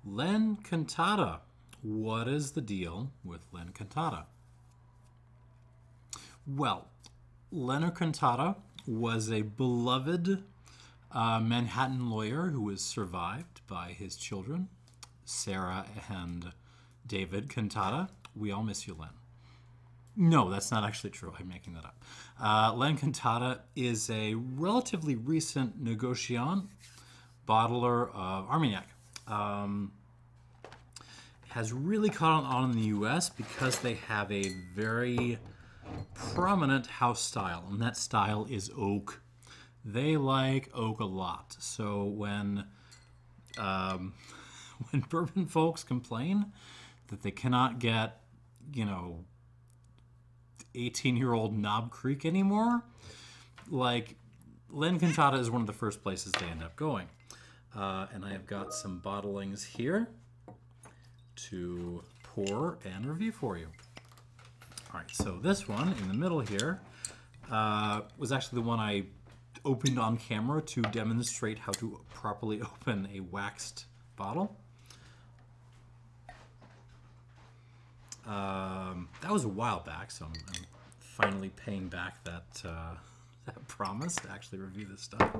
Len Cantada. What is the deal with Len Cantada? Well, Len Cantada was a beloved Manhattan lawyer who was survived by his children, Sarah and David Cantada. We all miss you, Len. No, that's not actually true. I'm making that up. Len Cantada is a relatively recent negociant, bottler of Armagnac. Has really caught on in the U.S. because they have a very prominent house style, and that style is oak. They like oak a lot. So when bourbon folks complain that they cannot get, 18-year-old Knob Creek anymore, like, Len Cantada is one of the first places they end up going. And I have got some bottlings here to pour and review for you. All right, so this one in the middle here was actually the one I opened on camera to demonstrate how to properly open a waxed bottle. That was a while back, so I'm finally paying back that promise to actually review this stuff.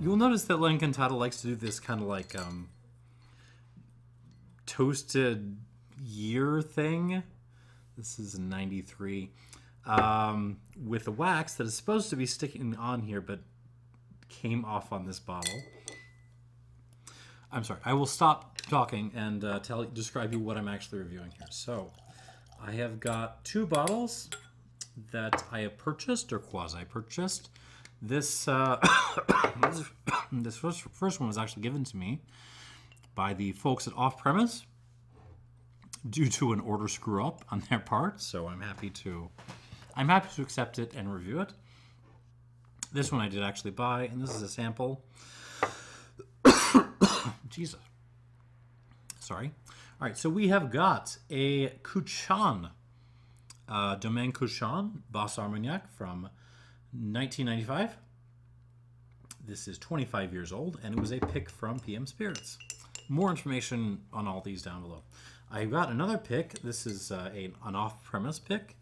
You'll notice that Len Cantada likes to do this kind of like toasted year thing. This is 93 with a wax that is supposed to be sticking on here, but came off on this bottle. I'm sorry. I will stop talking and describe you what I'm actually reviewing here. So, I have got two bottles that I have purchased or quasi-purchased. This this first one was actually given to me by the folks at Off-Premise due to an order screw up on their part. So I'm happy to accept it and review it. This one I did actually buy, and this is a sample. Jesus. Sorry. All right, so we have got a Cutxan, Domaine Cutxan Bas-Armagnac from 1995. This is 25 years old, and it was a pick from PM Spirits. More information on all these down below. I got another pick. This is an off-premise pick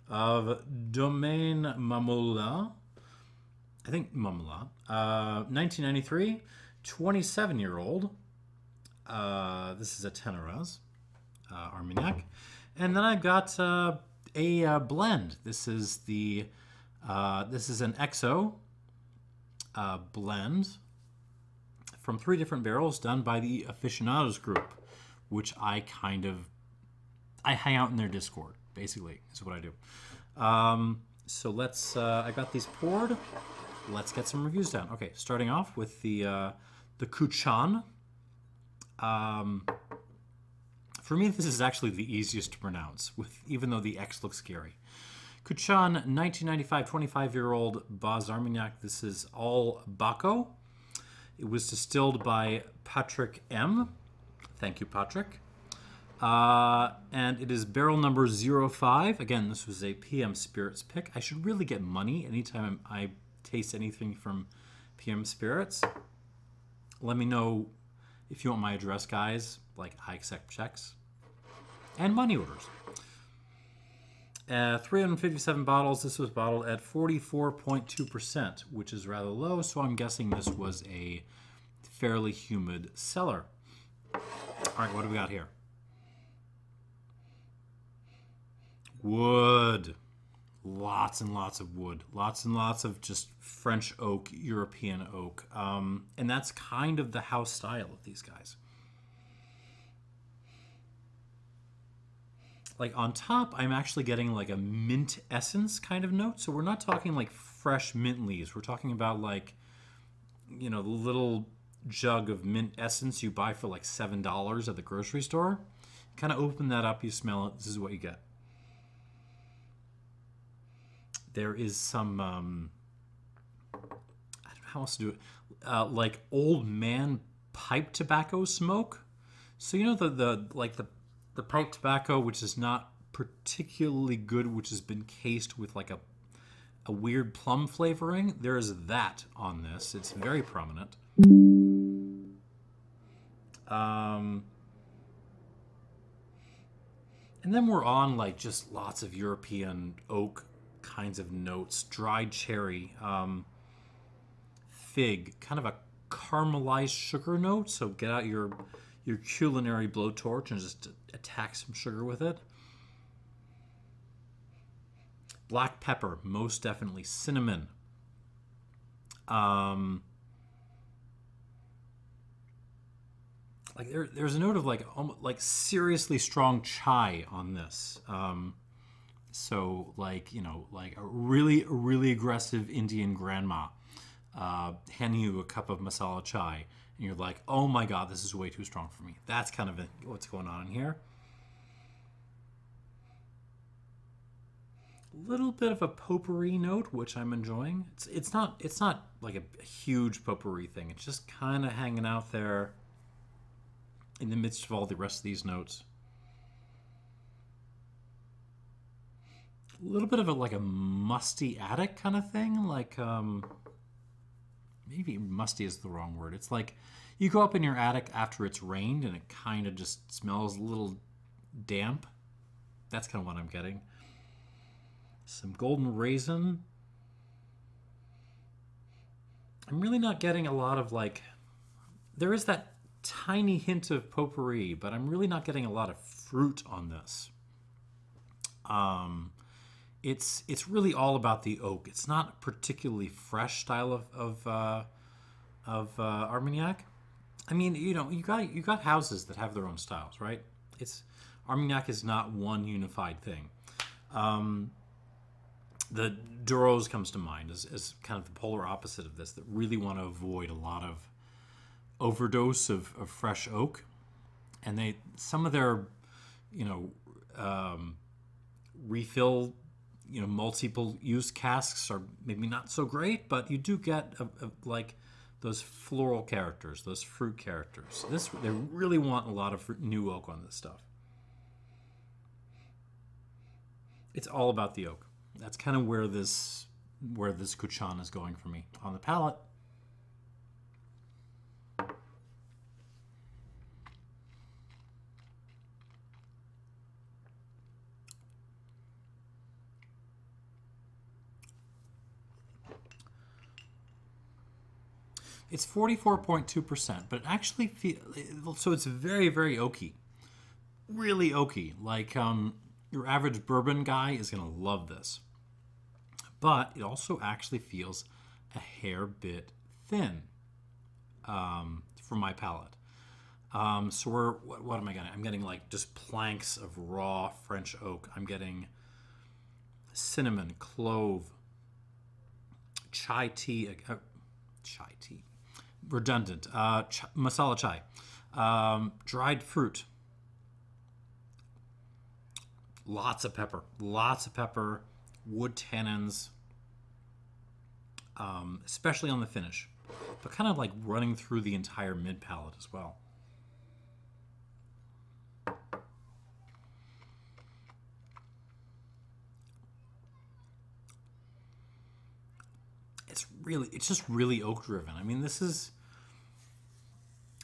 of Domaine de Mamoulens. I think Mamoulens. 1993, 27-year-old. This is a Ténarèze Armagnac. And then I got a blend. This is an XO blend from 3 different barrels done by the Aficionados Group, which I hang out in their Discord, basically, is what I do. So let's, I got these poured. Let's get some reviews down. Okay, starting off with the Cutxan. For me, this is actually the easiest to pronounce, even though the X looks scary. Cutxan, 1995, 25-year-old Bas-Armagnac. This is all Baco. It was distilled by Patrick M. Thank you, Patrick. And it is barrel number 05. Again, this was a PM Spirits pick. I should really get money anytime I taste anything from PM Spirits. Let me know if you want my address, guys. Like, I accept checks and money orders. 357 bottles. This was bottled at 44.2%, which is rather low, so I'm guessing this was a fairly humid cellar. All right, what do we got here? Wood. Lots and lots of wood. Lots and lots of just French oak, European oak. And that's kind of the house style of these guys. Like on top, I'm actually getting like a mint essence kind of note. So we're not talking like fresh mint leaves. We're talking about like, the little jug of mint essence you buy for like $7 at the grocery store. Kind of open that up, you smell it. This is what you get. There is some, I don't know how else to do it, like old man pipe tobacco smoke. So the pipe tobacco, which is not particularly good, which has been cased with like a weird plum flavoring. There is that on this. It's very prominent. And then we're on like just lots of European oak kinds of notes, dried cherry, fig, kind of a caramelized sugar note. So get out your culinary blowtorch and just attack some sugar with it. Black pepper, most definitely. Cinnamon. Like there's a note of like almost like seriously strong chai on this. So like, you know, like a really aggressive Indian grandma handing you a cup of masala chai, and you're like, oh my god, this is way too strong for me. That's kind of what's going on in here. A little bit of a potpourri note, which I'm enjoying. It's not like a huge potpourri thing. It's just kind of hanging out there in the midst of all the rest of these notes. A little bit of like a musty attic kind of thing. Like, maybe musty is the wrong word. It's like you go up in your attic after it's rained and it kind of just smells a little damp. That's kind of what I'm getting. Some golden raisin. I'm really not getting a lot of like, there is that tiny hint of potpourri, but I'm really not getting a lot of fruit on this. It's really all about the oak. It's not a particularly fresh style of Armagnac. I mean, you know, you got houses that have their own styles, right? Armagnac is not one unified thing. The Duros comes to mind as kind of the polar opposite of this, that really want to avoid a lot of overdose of fresh oak. And some of their, you know, refill, you know, multiple use casks are maybe not so great, but you do get like those floral characters, those fruit characters. They really want a lot of new oak on this stuff. It's all about the oak. That's kind of where this Cutxan is going for me on the palate. It's 44.2%, but it actually feels, so it's very, very oaky. Really oaky. Like your average bourbon guy is going to love this. But it also actually feels a hair bit thin for my palate. So what am I getting? I'm getting like just planks of raw French oak. I'm getting cinnamon, clove, chai tea, redundant, masala chai, dried fruit, lots of pepper, wood tannins, especially on the finish, but kind of like running through the entire mid palate as well. It's just really oak driven. I mean, this is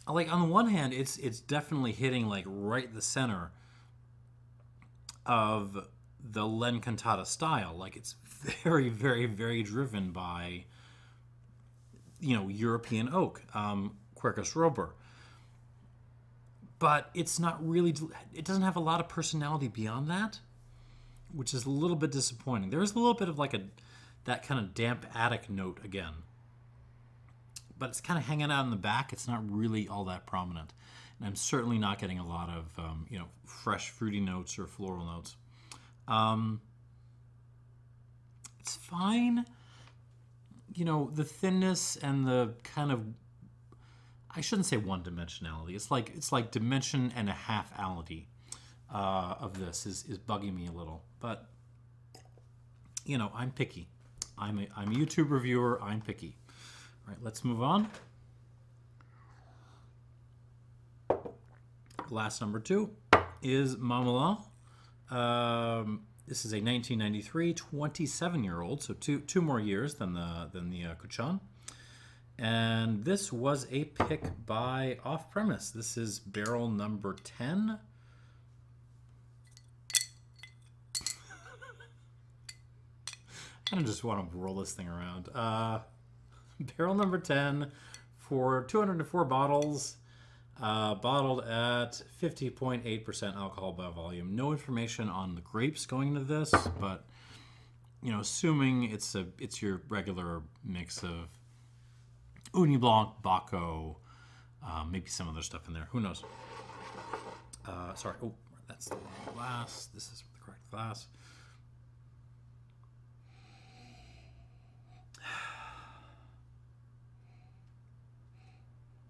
like, on the one hand, it's definitely hitting like right the center of the Cantada style. Like, it's very, very, very driven by, you know, European oak, Quercus robur. But it's not really, it doesn't have a lot of personality beyond that, which is a little bit disappointing. There is a little bit of like that kind of damp attic note again, but it's kind of hanging out in the back. It's not really all that prominent. And I'm certainly not getting a lot of, you know, fresh fruity notes or floral notes. It's fine. You know, the thinness and the kind of, I shouldn't say one-dimensionality. It's like dimension and a half-ality of this is bugging me a little. But, you know, I'm picky. I'm a YouTube reviewer. I'm picky. All right, let's move on. Glass number 2 is Mamoulens. This is a 1993 27-year-old, so two more years than the Cutxan. And this was a pick by Off-Premise. This is barrel number 10. I kind of just want to roll this thing around. Barrel number 10 for 204 bottles, bottled at 50.8% alcohol by volume. No information on the grapes going into this, but you know, assuming it's your regular mix of Uni Blanc, Baco, maybe some other stuff in there. Who knows? Sorry. Oh, that's the wrong glass. This is the correct glass.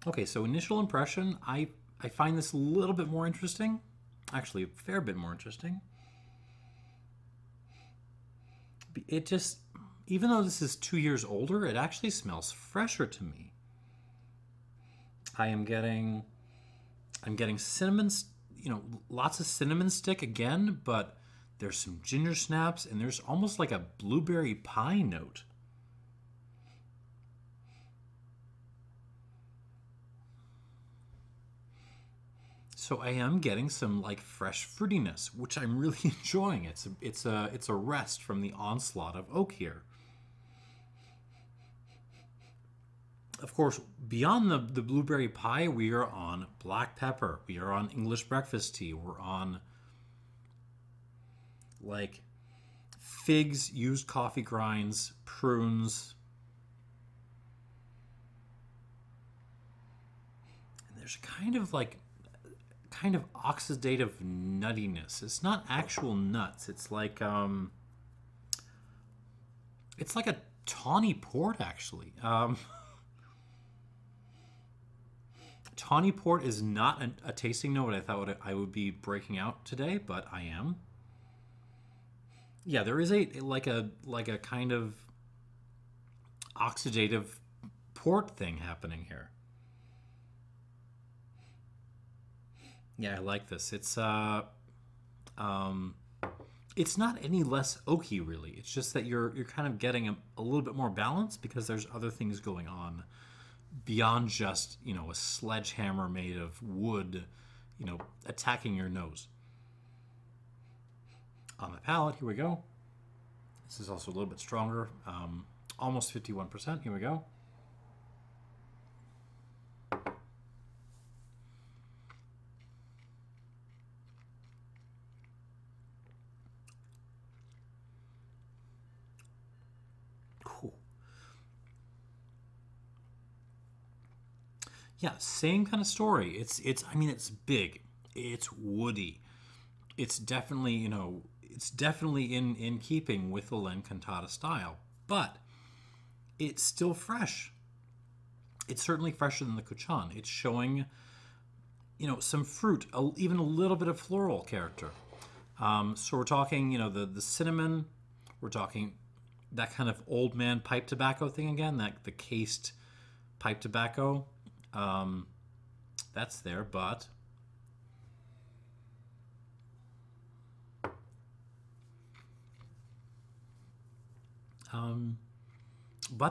Okay, so initial impression, I find this a little bit more interesting. Actually, a fair bit more interesting. It just, even though this is 2 years older, it actually smells fresher to me. I'm getting cinnamon, you know, lots of cinnamon stick again, but there's some ginger snaps and there's almost like a blueberry pie note. So I am getting some like fresh fruitiness, which I'm really enjoying. It's a rest from the onslaught of oak here. Of course, beyond the blueberry pie, we are on black pepper. We are on English breakfast tea. We're on like figs, used coffee grinds, prunes. And there's kind of oxidative nuttiness. It's not actual nuts. It's like a tawny port, actually. Tawny port is not a tasting note I thought I would be breaking out today, but I am. Yeah, there is a kind of oxidative port thing happening here. Yeah, I like this. It's not any less oaky, really. It's just that you're kind of getting a little bit more balance because there's other things going on beyond just, you know, a sledgehammer made of wood, you know, attacking your nose. On the palate, here we go. This is also a little bit stronger, almost 51%. Here we go. Yeah, same kind of story. I mean, it's big. It's woody. It's definitely, you know, it's definitely in keeping with the Cantada style, but it's still fresh. It's certainly fresher than the Cutxan. It's showing, you know, some fruit, even a little bit of floral character. So we're talking, you know, the cinnamon. We're talking that kind of old man pipe tobacco thing again, that the cased pipe tobacco. That's there, but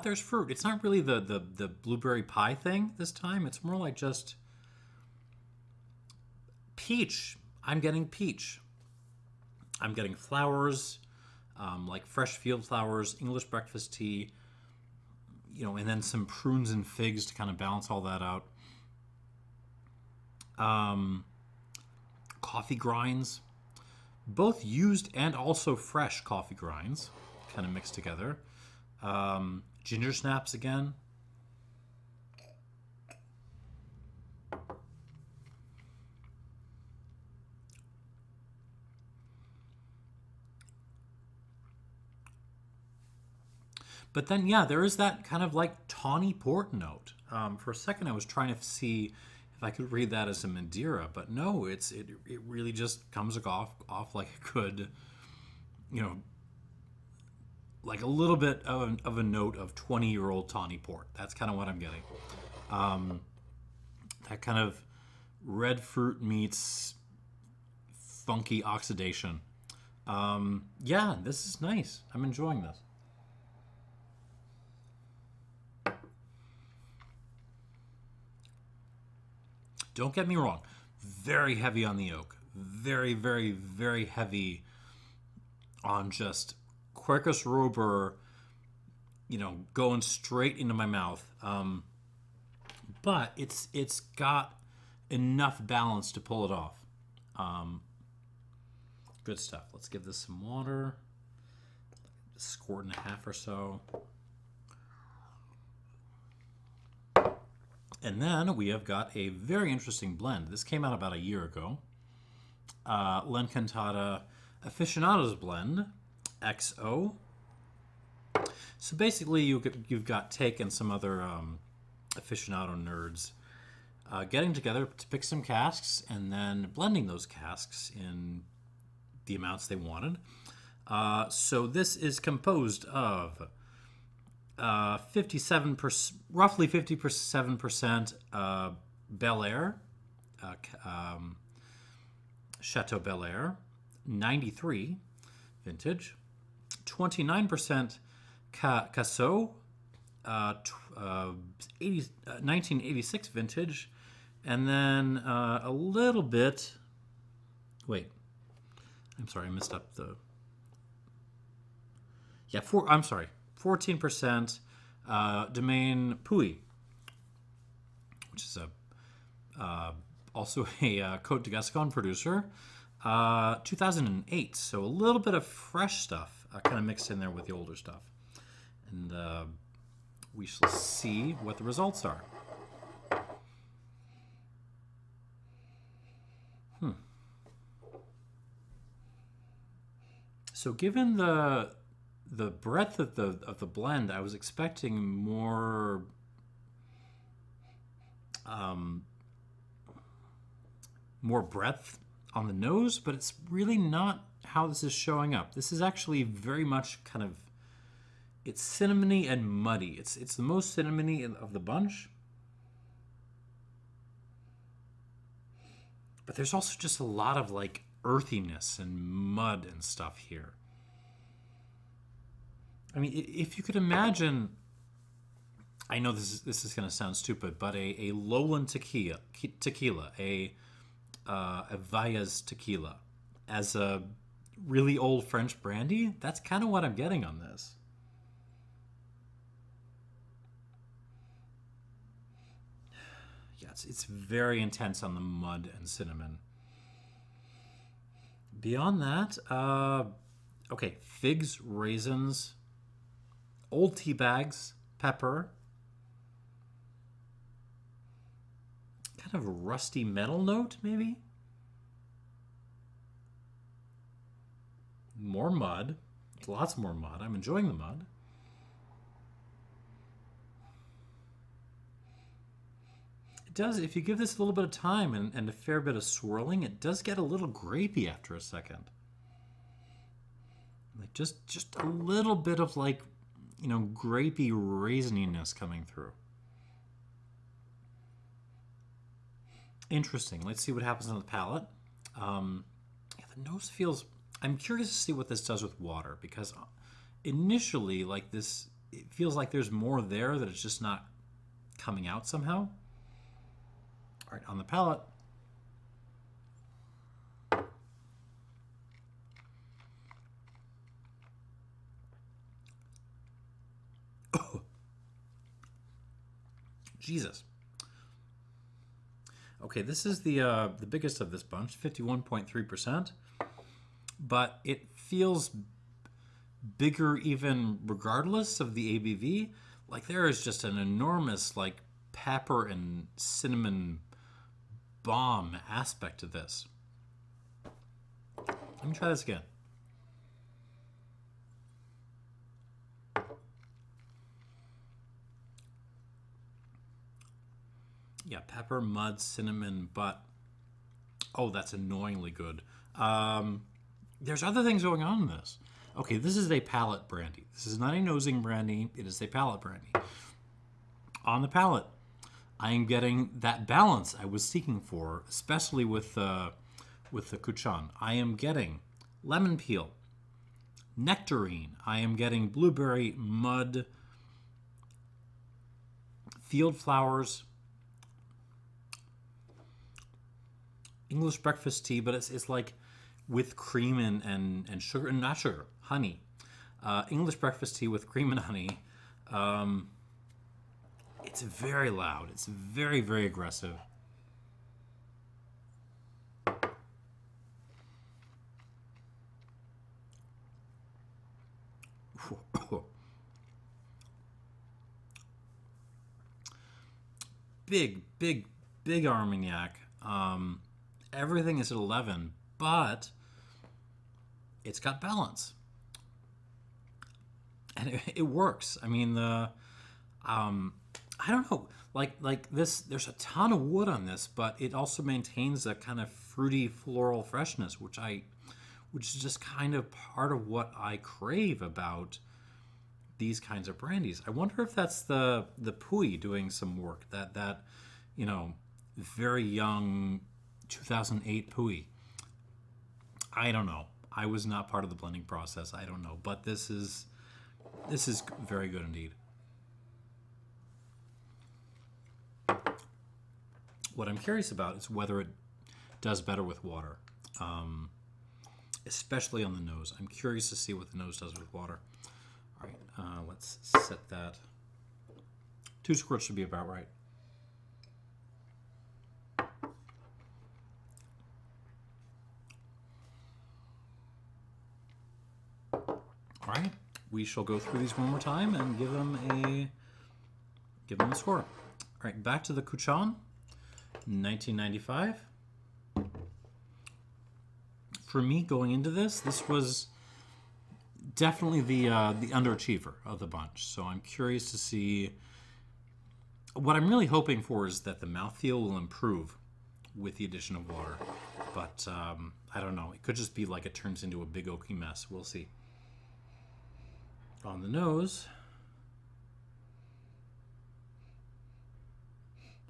there's fruit. It's not really the blueberry pie thing this time. It's more like just peach. I'm getting peach. I'm getting flowers, like fresh field flowers, English breakfast tea, you know, and then some prunes and figs to kind of balance all that out. Coffee grinds, both used and also fresh coffee grinds, kind of mixed together. Ginger snaps again. But then, yeah, there is that kind of like tawny port note. For a second, I was trying to see if I could read that as a Madeira, but no, it really just comes off like a good, you know, like a little bit of a note of 20-year-old tawny port. That's kind of what I'm getting. That kind of red fruit meets funky oxidation. Yeah, this is nice. I'm enjoying this. Don't get me wrong. Very heavy on the oak. Very, very, very heavy on just Quercus robur, you know, going straight into my mouth. But it's got enough balance to pull it off. Good stuff. Let's give this some water. A squirt and a half or so. And then we have got a very interesting blend. This came out about a year ago. Cantada Aficionados blend, XO. So basically, you've got Take and some other aficionado nerds getting together to pick some casks and then blending those casks in the amounts they wanted. So this is composed of 57%, roughly 57% Belair, Chateau Belair, 93 vintage, 29% Cassou, 1986 vintage, and then a little bit. Wait, I'm sorry, I messed up the. Yeah, 14% Domaine Pouy, which is also a Côte de Gascon producer, 2008. So a little bit of fresh stuff kind of mixed in there with the older stuff. And we shall see what the results are. So given the breadth of the blend, I was expecting more more breadth on the nose, but it's really not how this is showing up. This is actually very much kind of, it's cinnamony and muddy. It's the most cinnamony of the bunch. But there's also just a lot of like earthiness and mud and stuff here. I mean, if you could imagine, I know this is going to sound stupid, but a lowland tequila, a Valles tequila, as a really old French brandy, that's kind of what I'm getting on this. Yeah, it's very intense on the mud and cinnamon. Beyond that, okay, figs, raisins, old tea bags, pepper, kind of a rusty metal note, maybe. More mud, lots more mud. I'm enjoying the mud. It does, if you give this a little bit of time and a fair bit of swirling, it does get a little grapey after a second. Like just a little bit of like, you know, grapey raisininess coming through. Interesting. Let's see what happens on the palate. Yeah, the nose feels... I'm curious to see what this does with water, because initially, like this, it feels like there's more there that it's just not coming out somehow. All right, on the palate. Oh. Jesus. Okay, this is the biggest of this bunch, 51.3%, but it feels bigger even regardless of the ABV. Like there is just an enormous like pepper and cinnamon bomb aspect to this. Let me try this again. Yeah, pepper, mud, cinnamon, but oh, that's annoyingly good. There's other things going on in this. Okay, this is a palate brandy. This is not a nosing brandy. It is a palate brandy. On the palate, I am getting that balance I was seeking for, especially with the Cutxan. I am getting lemon peel, nectarine. I am getting blueberry, mud, field flowers, English breakfast tea, but it's like with cream and sugar, and not sugar, honey. English breakfast tea with cream and honey. It's very loud. It's very, very aggressive. Big, big, big Armagnac. Everything is at 11, but it's got balance. And it works. I mean, I don't know, like this, there's a ton of wood on this, but it also maintains a kind of fruity floral freshness, which is just kind of part of what I crave about these kinds of brandies. I wonder if that's the Pouy doing some work, that you know, very young 2008 Pouy. I don't know. I was not part of the blending process. I don't know, but this is very good indeed. What I'm curious about is whether it does better with water, especially on the nose. I'm curious to see what the nose does with water. All right, let's set that. 2 squirts should be about right. All right, we shall go through these one more time and give them a score. All right, back to the Cutxan, 1995. For me, going into this was definitely the underachiever of the bunch. So I'm curious to see. What I'm really hoping for is that the mouthfeel will improve with the addition of water. But I don't know. It could just be like it turns into a big oaky mess. We'll see. On the nose.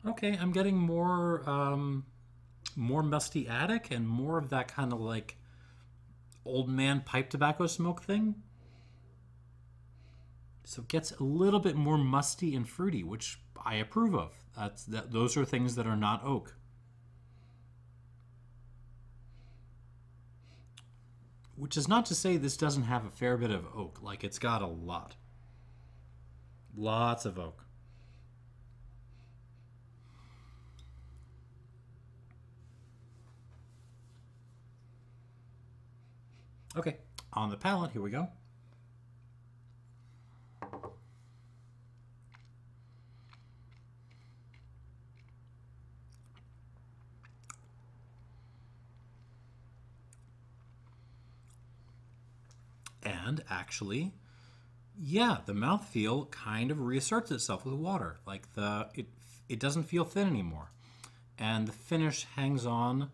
Okay, I'm getting more musty attic and more of that kind of like old man pipe tobacco smoke thing. So it gets a little bit more musty and fruity, which I approve of. Those are things that are not oak. Which is not to say this doesn't have a fair bit of oak. Like, it's got a lot. Lots of oak. Okay, on the palate, here we go. And actually, yeah, the mouthfeel kind of reasserts itself with water. Like it doesn't feel thin anymore. And the finish hangs on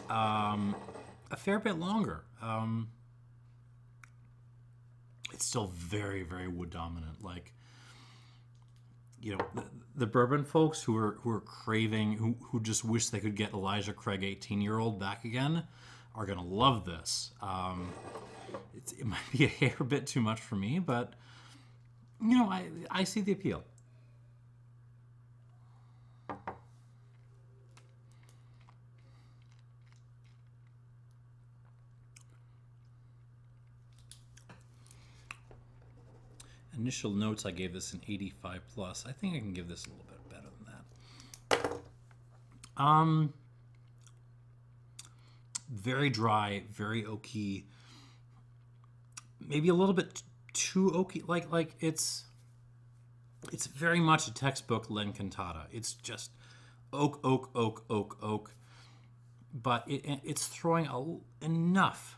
a fair bit longer. It's still very, very wood dominant. Like, you know, the bourbon folks who are craving, who just wish they could get Elijah Craig 18-year-old back again, are gonna love this. It might be a hair bit too much for me, but you know, I see the appeal. Initial notes, I gave this an 85 plus. I think I can give this a little bit better than that. Very dry, very oaky. Maybe a little bit too oaky. Like it's very much a textbook Len Cantada. It's just oak, oak, oak, oak, oak. But it's throwing enough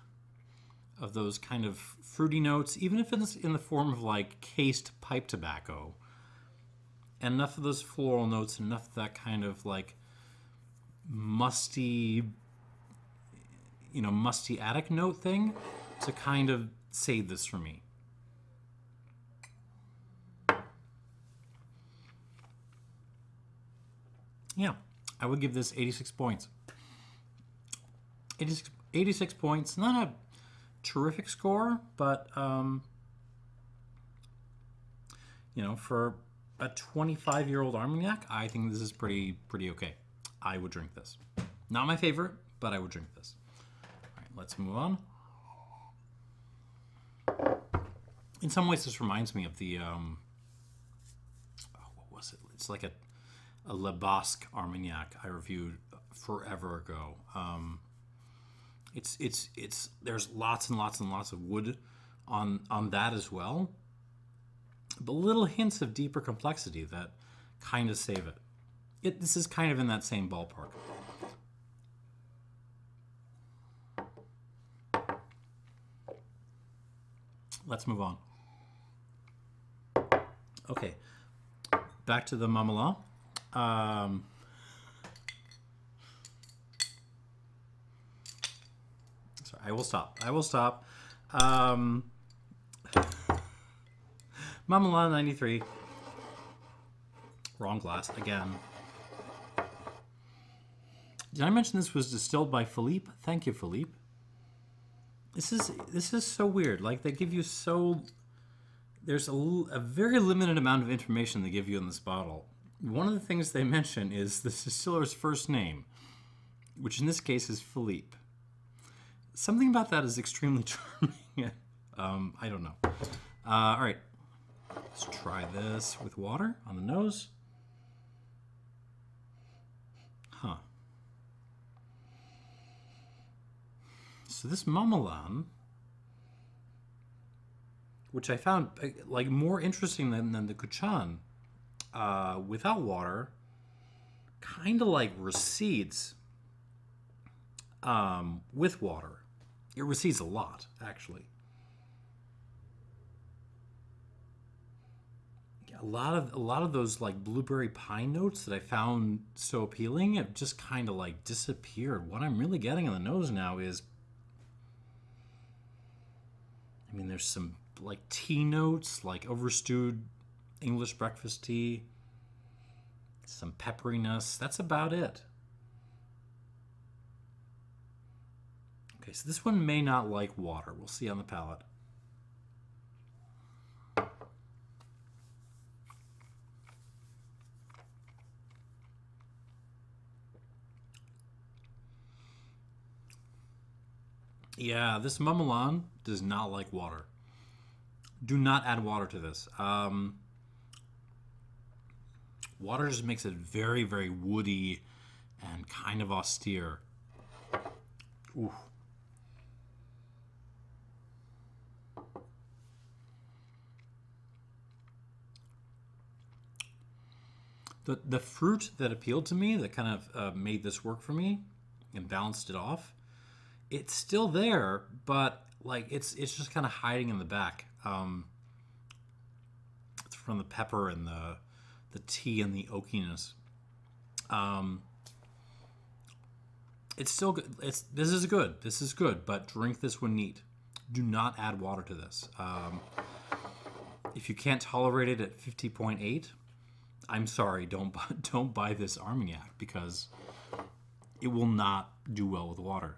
of those kind of fruity notes, even if it's in the form of like cased pipe tobacco, and enough of those floral notes, and enough of that kind of like musty, you know, musty attic note thing to kind of save this for me. Yeah, I would give this 86 points. 86 points, not a terrific score, but you know, for a 25-year-old Armagnac, I think this is pretty okay. I would drink this. Not my favorite, but I would drink this. All right, let's move on. In some ways, this reminds me of the, what was it? It's like a Le Basque Armagnac I reviewed forever ago. There's lots and lots and lots of wood on that as well, but little hints of deeper complexity that kind of save it. This is kind of in that same ballpark. Let's move on. Okay, back to the Mamoulens. Sorry, I will stop. Mamoulens 93. Wrong glass again. Did I mention this was distilled by Phillipe? Thank you, Phillipe. This is so weird. Like, they give you there's a very limited amount of information they give you in this bottle. One of the things they mention is the distiller's first name, which in this case is Phillipe. Something about that is extremely charming. I don't know. All right, let's try this with water on the nose. Huh. So this Mamoulens, which I found like more interesting than the Cutxan, without water, kind of like recedes with water. It recedes a lot, actually. A lot of those like blueberry pine notes that I found so appealing have just kind of like disappeared. What I'm really getting on the nose now is, I mean, there's some like tea notes, like overstewed English breakfast tea, some pepperiness. That's about it. Okay, so this one may not like water. We'll see on the palate. Yeah, this Mamoulens does not like water. Do not add water to this. Water just makes it very, very woody and kind of austere. Ooh. The fruit that appealed to me, that kind of made this work for me and balanced it off, it's still there, but like it's just kind of hiding in the back. It's from the pepper and the tea and the oakiness. It's still good. This is good. This is good, but drink this when neat. Do not add water to this. If you can't tolerate it at 50.8, I'm sorry. Don't buy this Armagnac, because it will not do well with water.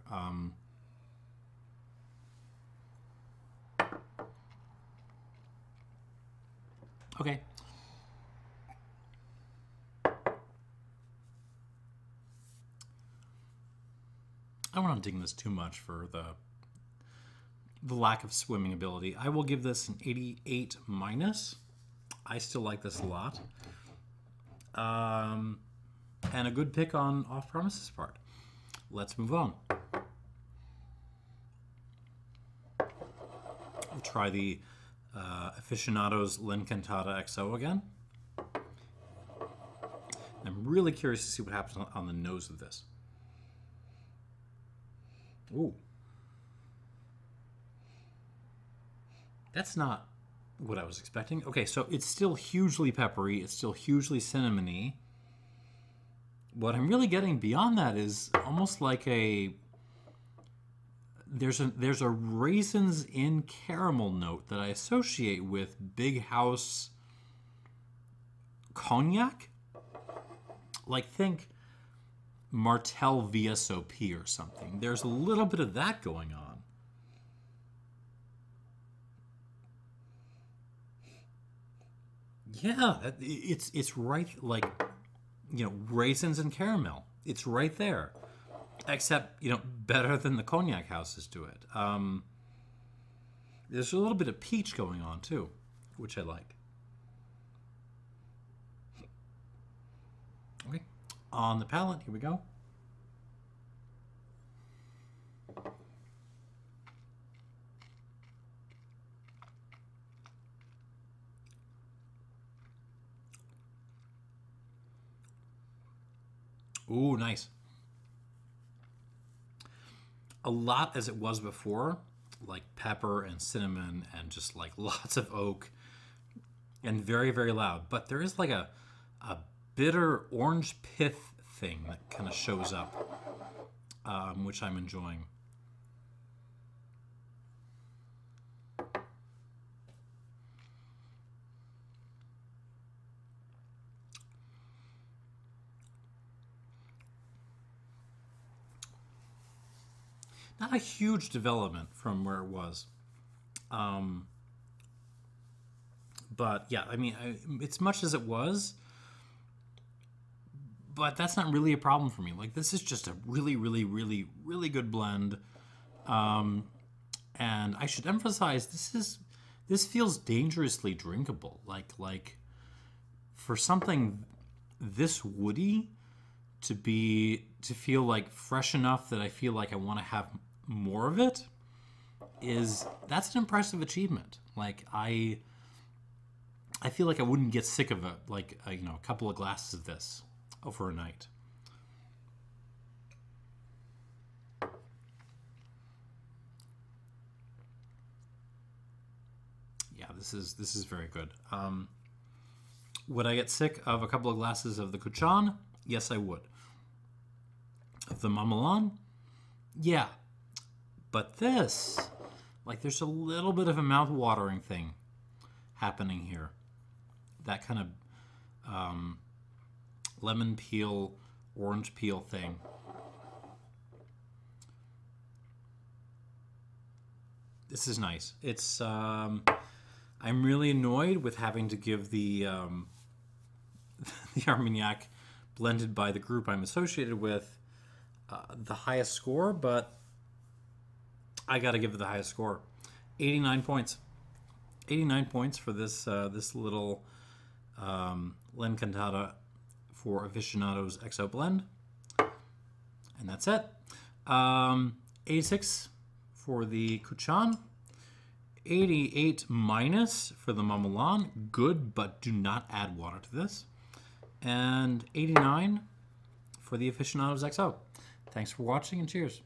Okay. I don't want to ding this too much for the lack of swimming ability. I will give this an 88 minus. I still like this a lot. And a good pick on Off-Premise's part. Let's move on. We'll try the Aficionados Cantada XO again. I'm really curious to see what happens on the nose of this. Ooh. That's not what I was expecting. Okay, so it's still hugely peppery. It's still hugely cinnamony. What I'm really getting beyond that is almost like there's a raisins in caramel note that I associate with Big House cognac. Like, think Martell VSOP or something. There's a little bit of that going on. Yeah, it's right, like, you know, raisins and caramel. It's right there. except, you know, better than the cognac houses do it. There's a little bit of peach going on too, which I like. Okay, on the palate, here we go. Ooh, nice. A lot as it was before, like pepper and cinnamon and just like lots of oak and very, very loud. But there is like a bitter orange pith thing that kind of shows up, which I'm enjoying. Not a huge development from where it was. But yeah, I mean, it's much as it was, but that's not really a problem for me. Like, this is just a really, really, really, really good blend. And I should emphasize, this feels dangerously drinkable. Like for something this woody to feel like fresh enough that I feel like I want to have more of it, that's an impressive achievement. Like, I feel like I wouldn't get sick of it, like you know, a couple of glasses of this over a night. Yeah, this is very good. Would I get sick of a couple of glasses of the Cutxan? Yes, I would. Of the Mamoulens? Yeah. But this, like, there's a little bit of a mouth-watering thing happening here. That kind of lemon peel, orange peel thing. This is nice. It's I'm really annoyed with having to give the the Armagnac blended by the group I'm associated with the highest score, but I got to give it the highest score. 89 points. 89 points for this this little Cantada for Aficionados XO blend. And that's it. 86 for the Cutxan. 88 minus for the Mamoulens. Good, but do not add water to this. And 89 for the Aficionados XO. Thanks for watching and cheers.